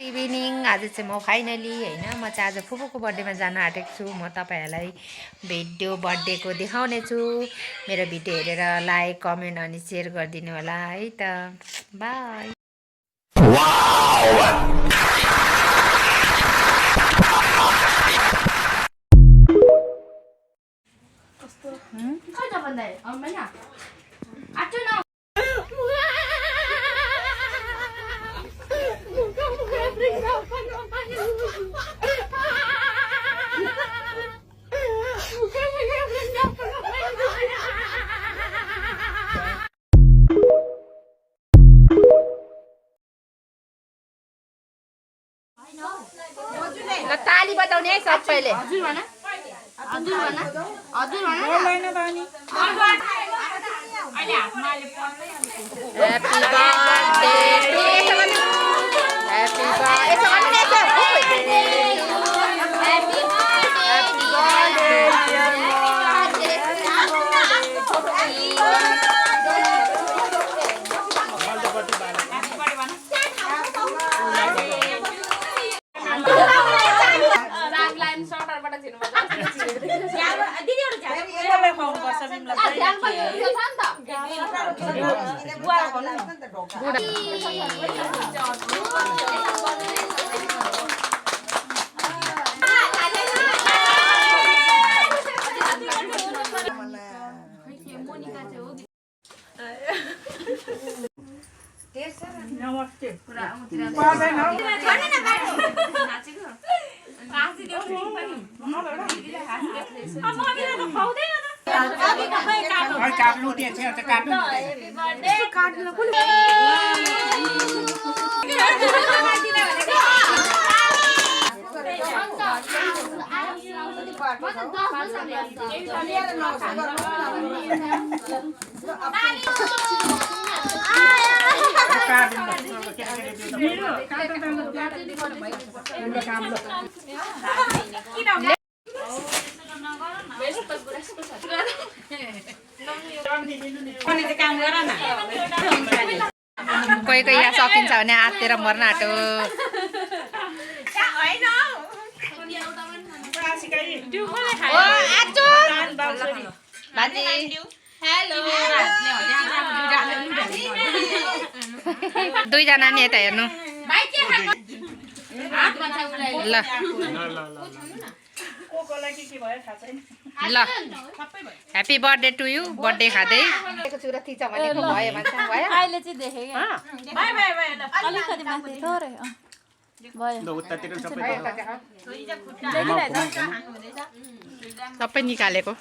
Evening आज चाहिँ म फाइनली होइन म चाहिँ आज फुपूको बर्थडेमा जान आँटेको छु। म तपाईँहरूलाई भिडियो बर्थडेको देखाउने छु। मेरो भिडियो हेरेर लाइक कमेन्ट अनि सेयर गरिदिनु होला है त। बाई। ल ताली बजाउने है सबैले। हजुर भन हजुर भन हजुर भन बोल्दैन त अनि अहिले हातमा अहिले पर्दै happy birthday to happy birthday नमस्ते कोही कोही यहाँ सकिन्छ भने आत्तेर मर्न आँटो। दुईजना नि यता हेर्नु ल ल happy birthday to you. Birthday खाँदै चुरा थिच भनेको भयो भन्छ भयो अहिले चाहिँ देखेँ क्या अलिकति माथि थोरै भयो सबै निकालेको।